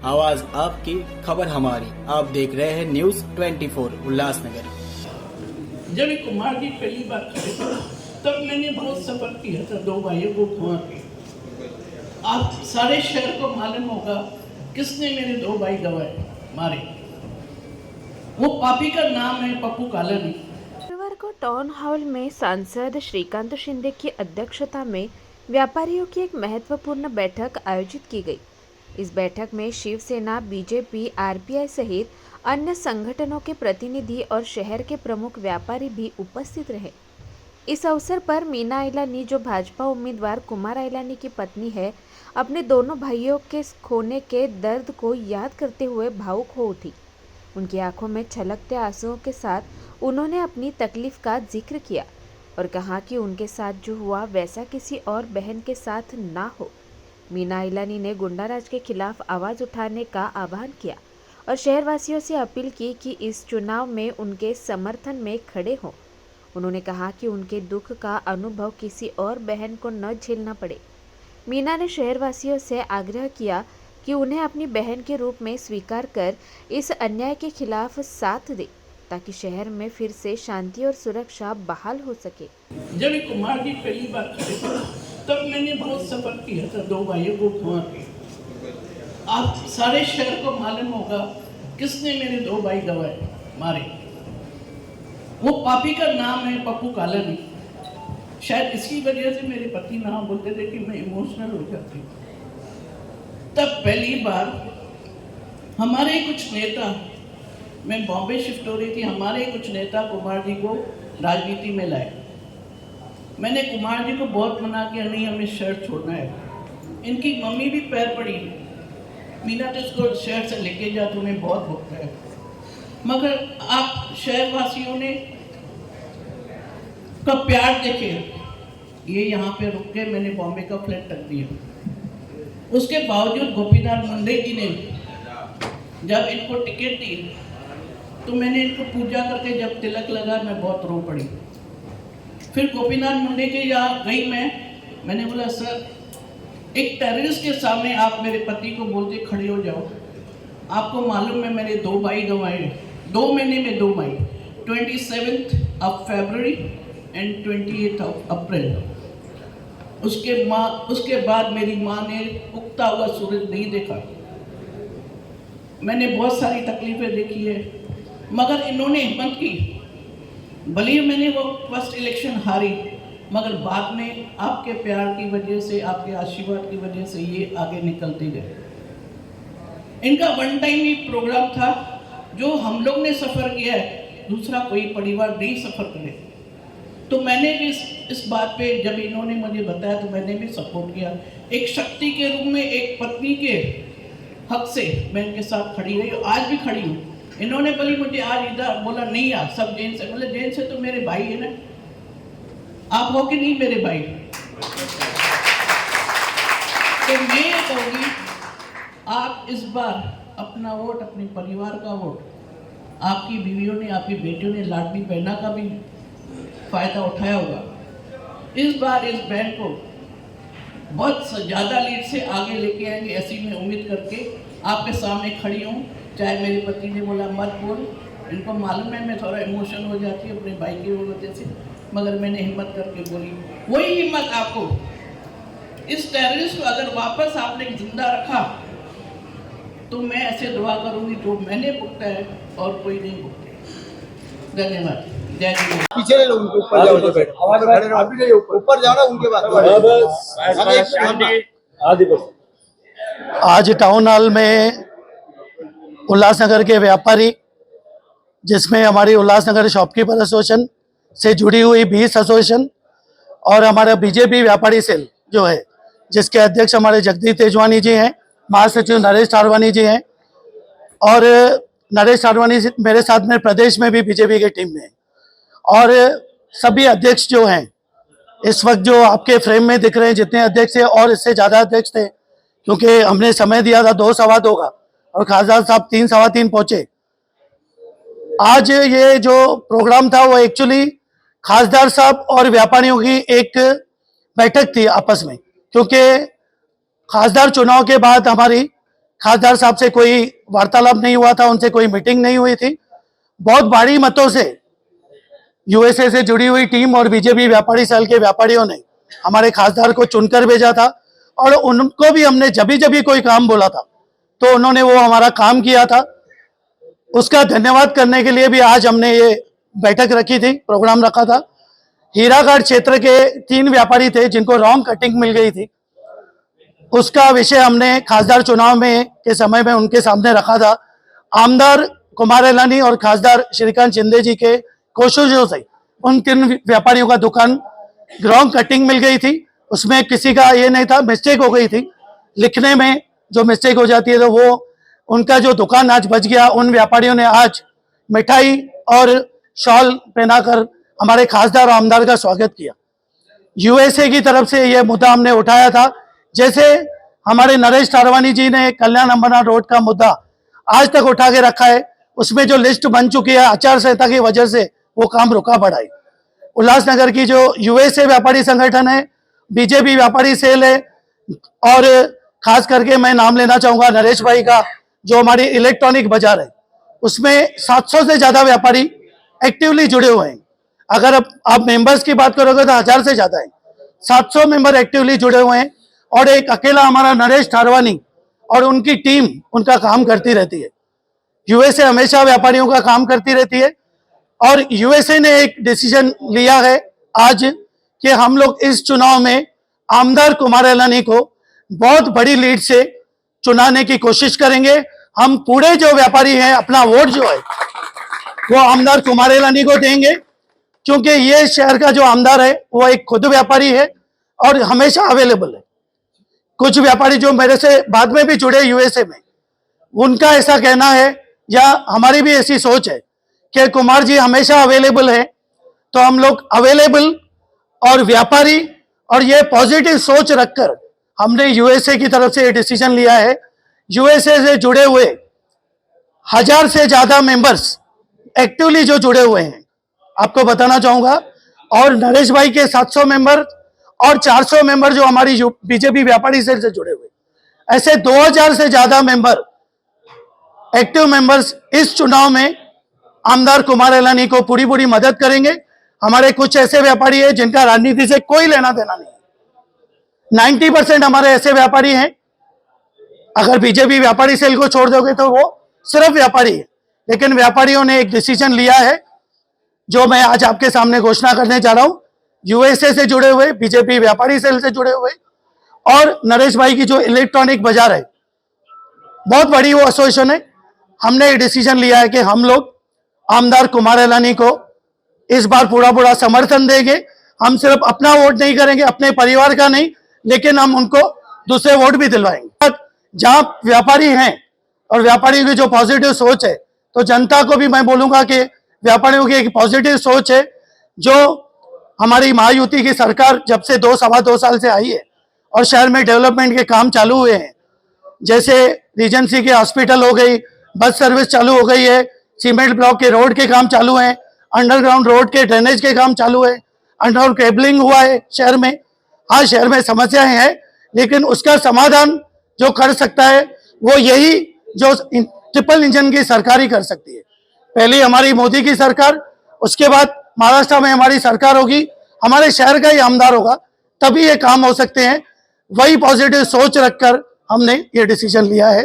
आवाज आपकी, खबर हमारी। आप देख रहे हैं न्यूज 24 उल्लासनगर। जब ये कुमार जी पहली बार खड़े थे तब मैंने बहुत सफर किया था दो भाइयों को घुमा के। आप सारे शहर को मालूम होगा किसने मेरे दो भाई गवाए मारे। वो पापी का नाम है पप्पू कालानी। शुक्रवार को टाउन हॉल में सांसद श्रीकांत शिंदे की अध्यक्षता में व्यापारियों की एक महत्वपूर्ण बैठक आयोजित की गई। इस बैठक में शिवसेना, बीजेपी, आरपीआई सहित अन्य संगठनों के प्रतिनिधि और शहर के प्रमुख व्यापारी भी उपस्थित रहे। इस अवसर पर मीना आइलानी, जो भाजपा उम्मीदवार कुमार आइलानी की पत्नी है, अपने दोनों भाइयों के खोने के दर्द को याद करते हुए भावुक हो उठी। उनकी आंखों में छलकते आंसुओं के साथ उन्होंने अपनी तकलीफ का जिक्र किया और कहा कि उनके साथ जो हुआ वैसा किसी और बहन के साथ ना हो। मीना आइलानी ने गुंडाराज के खिलाफ आवाज़ उठाने का आह्वान किया और शहरवासियों से अपील की कि इस चुनाव में उनके समर्थन में खड़े हों। उन्होंने कहा कि उनके दुख का अनुभव किसी और बहन को न झेलना पड़े। मीना ने शहरवासियों से आग्रह किया कि उन्हें अपनी बहन के रूप में स्वीकार कर इस अन्याय के खिलाफ साथ दे, ताकि शहर में फिर से शांति और सुरक्षा बहाल हो सके। जब ये कुमार जी पहली बार खड़े थे तब मैंने बहुत सफर किया था दो भाइयों को घुमा के। आप सारे शहर को मालूम होगा किसने मेरे दो भाई गवाए मारे। वो पापी का नाम है पप्पू कालानी। शायद इसी वजह से मेरे पति नाम बोलते थे कि मैं इमोशनल हो जाती हूँ। तब पहली बार हमारे कुछ नेता, मैं बॉम्बे शिफ्ट हो रही थी, हमारे कुछ नेता कुमार जी को राजनीति में लाए। मैंने कुमार जी को बहुत मना किया, नहीं हमें शहर छोड़ना है। इनकी मम्मी भी पैर पड़ी, मीना तो इसको शहर से लेके जा, तो उन्हें बहुत भोगता है। मगर आप शहरवासियों ने का प्यार देखे, ये यहाँ पे रुक के मैंने बॉम्बे का फ्लैट तक दिया। उसके बावजूद गोपीनाथ मुंडे जी ने जब इनको टिकट दी तो मैंने इनको पूजा करके जब तिलक लगा, मैं बहुत रो पड़ी। फिर गोपीनाथ मुंडे के यहाँ गई मैंने बोला सर, एक टेररिस्ट के सामने आप मेरे पति को बोलते खड़े हो जाओ। आपको मालूम है मैंने दो भाई गंवाए, 2 महीने में 2 भाई, 27 फरवरी एंड 28 अप्रैल। उसके बाद मेरी माँ ने उगता हुआ सूरज नहीं देखा। मैंने बहुत सारी तकलीफें देखी है, मगर इन्होंने हिम्मत की। भले ही मैंने वो फर्स्ट इलेक्शन हारी, मगर बाद में आपके प्यार की वजह से, आपके आशीर्वाद की वजह से ये आगे निकलते गए। इनका वन टाइम ही प्रोग्राम था, जो हम लोग ने सफ़र किया है दूसरा कोई परिवार नहीं सफ़र करे। तो मैंने भी इस बात पे जब इन्होंने मुझे बताया तो मैंने भी सपोर्ट किया। एक शक्ति के रूप में, एक पत्नी के हक से मैं इनके साथ खड़ी रही, आज भी खड़ी हूँ। इन्होंने बोली मुझे आज इधर, बोला नहीं यार सब जैन से, बोले जैन से तो मेरे भाई है ना, आप हो कि नहीं मेरे भाई। तो मैं ये कहूँगी, आप इस बार अपना वोट, अपने परिवार का वोट, आपकी बीवियों ने, आपकी बेटियों ने, लाडली बहना का भी फायदा उठाया होगा। इस बार इस बहन को बहुत ज़्यादा लीड से आगे लेके आएंगे, ऐसी मैं उम्मीद करके आपके सामने खड़ी हूँ। चाहे मेरे पति ने बोला मत बोल, इनको मालूम है मैं थोड़ा इमोशन हो जाती हूँ अपने भाई की वजह से, मगर मैंने हिम्मत करके बोली। वही हिम्मत आपको, इस टेररिस्ट को अगर वापस आपने जिंदा रखा तो मैं ऐसे दुआ करूंगी जो मैंने भुगता है और कोई नहीं भुगते। धन्यवाद। जय जी। पीछे ले लो उनको, ऊपर जाओ, अभी नहीं ऊपर जाओ ना, उनके बाद आज टाउन हॉल में उल्लासनगर के व्यापारी, जिसमें हमारी उल्लासनगर शॉपकीपर एसोसिएशन से जुड़ी हुई 20 एसोसिएशन और हमारा बीजेपी व्यापारी सेल जो है, जिसके अध्यक्ष हमारे जगदीश तेजवानी जी हैं, महासचिव नरेश थारवानी जी हैं, और नरेश थारवानी मेरे साथ में प्रदेश में भी बीजेपी की टीम में है, और सभी अध्यक्ष जो हैं इस वक्त जो आपके फ्रेम में दिख रहे हैं, जितने अध्यक्ष थे और इससे ज़्यादा अध्यक्ष थे, क्योंकि हमने समय दिया था 2 सवा 2 का और खासदार साहब 3 सवा 3 पहुंचे। आज ये जो प्रोग्राम था वो एक्चुअली खासदार साहब और व्यापारियों की एक बैठक थी आपस में, क्योंकि खासदार चुनाव के बाद हमारी खासदार साहब से कोई वार्तालाप नहीं हुआ था, उनसे कोई मीटिंग नहीं हुई थी। बहुत भारी मतों से यूएसए से जुड़ी हुई टीम और बीजेपी व्यापारी सेल के व्यापारियों ने हमारे खासदार को चुनकर भेजा था और उनको भी हमने जब भी कोई काम बोला था तो उन्होंने वो हमारा काम किया था। उसका धन्यवाद करने के लिए भी आज हमने ये बैठक रखी थी, प्रोग्राम रखा था। हीराघाट क्षेत्र के 3 व्यापारी थे जिनको रॉन्ग कटिंग मिल गई थी, उसका विषय हमने खासदार चुनाव में के समय में उनके सामने रखा था। आमदार कुमार एलानी और खासदार श्रीकांत शिंदे जी के कोशिशों से उन 3 व्यापारियों का दुकान रॉन्ग कटिंग मिल गई थी। उसमें किसी का ये नहीं था, मिस्टेक हो गई थी, लिखने में जो मिस्टेक हो जाती है, तो वो उनका जो दुकान आज बच गया। उन व्यापारियों ने आज मिठाई और शॉल पहनाकर हमारे खासदार और आमदार का स्वागत किया। यूएसए की तरफ से यह मुद्दा हमने उठाया था। जैसे हमारे नरेश थारवानी जी ने कल्याण अंबरनाथ रोड का मुद्दा आज तक उठा के रखा है, उसमें जो लिस्ट बन चुकी है आचार संहिता की वजह से वो काम रुका पड़ा है। उल्लासनगर की जो यूएसए व्यापारी संगठन है, बीजेपी व्यापारी सेल है, और खास करके मैं नाम लेना चाहूंगा नरेश भाई का, जो हमारी इलेक्ट्रॉनिक बाजार है, उसमें 700 से ज्यादा व्यापारी एक्टिवली जुड़े हुए हैं। अगर आप मेंबर्स की बात करोगे तो 1000 से ज्यादा है। 700 मेंबर एक्टिवली जुड़े हुए हैं और एक अकेला हमारा नरेश थारवानी और उनकी टीम उनका काम करती रहती है। यूएसए हमेशा व्यापारियों का काम करती रहती है और यूएसए ने एक डिसीजन लिया है आज कि हम लोग इस चुनाव में आमदार कुमार एलानी को बहुत बड़ी लीड से चुनाने की कोशिश करेंगे। हम पूरे जो व्यापारी हैं अपना वोट जो है वो आमदार कुमार एलानी को देंगे, क्योंकि ये शहर का जो आमदार है वो एक खुद व्यापारी है और हमेशा अवेलेबल है। कुछ व्यापारी जो मेरे से बाद में भी जुड़े यूएसए में, उनका ऐसा कहना है या हमारी भी ऐसी सोच है कि कुमार जी हमेशा अवेलेबल है, तो हम लोग अवेलेबल और व्यापारी और ये पॉजिटिव सोच रखकर हमने यूएसए की तरफ से ये डिसीजन लिया है। यूएसए से जुड़े हुए 1000 से ज्यादा मेंबर्स एक्टिवली जो जुड़े हुए हैं आपको बताना चाहूंगा, और नरेश भाई के 700 मेंबर और 400 मेंबर जो हमारी बीजेपी व्यापारी सेल से जुड़े हुए, ऐसे 2000 से ज्यादा मेंबर एक्टिव मेंबर्स इस चुनाव में आमदार कुमार एलानी को पूरी मदद करेंगे। हमारे कुछ ऐसे व्यापारी हैं जिनका राजनीति से कोई लेना देना नहीं है। 90% हमारे ऐसे व्यापारी हैं, अगर बीजेपी व्यापारी सेल को छोड़ दोगे तो वो सिर्फ व्यापारी है। लेकिन व्यापारियों ने एक डिसीजन लिया है जो मैं आज आपके सामने घोषणा करने जा रहा हूं। यूएसए से जुड़े हुए, बीजेपी व्यापारी सेल से जुड़े हुए और नरेश भाई की जो इलेक्ट्रॉनिक बाजार है, बहुत बड़ी वो एसोसिएशन है। हमने ये डिसीजन लिया है कि हम लोग आमदार कुमार एलानी को इस बार पूरा समर्थन देंगे। हम सिर्फ अपना वोट नहीं करेंगे, अपने परिवार का नहीं, लेकिन हम उनको दूसरे वोट भी दिलवाएंगे। जहां व्यापारी हैं और व्यापारियों की जो पॉजिटिव सोच है, तो जनता को भी मैं बोलूंगा कि व्यापारियों की एक पॉजिटिव सोच है। जो हमारी महायुति की सरकार जब से 2-2.25 साल से आई है और शहर में डेवलपमेंट के काम चालू हुए हैं, जैसे रीजेंसी के हॉस्पिटल हो गई, बस सर्विस चालू हो गई है, सीमेंट ब्लॉक के रोड के काम चालू हैं, अंडरग्राउंड रोड के ड्रेनेज के काम चालू है, अंडरग्राउंड केबलिंग हुआ है शहर में। हाँ, शहर में समस्याएं हैं, लेकिन उसका समाधान जो कर सकता है वो यही जो ट्रिपल इंजन की सरकार ही कर सकती है। पहले हमारी मोदी की सरकार, उसके बाद महाराष्ट्र में हमारी सरकार होगी, हमारे शहर का ही आमदार होगा, तभी ये काम हो सकते हैं। वही पॉजिटिव सोच रखकर हमने ये डिसीजन लिया है।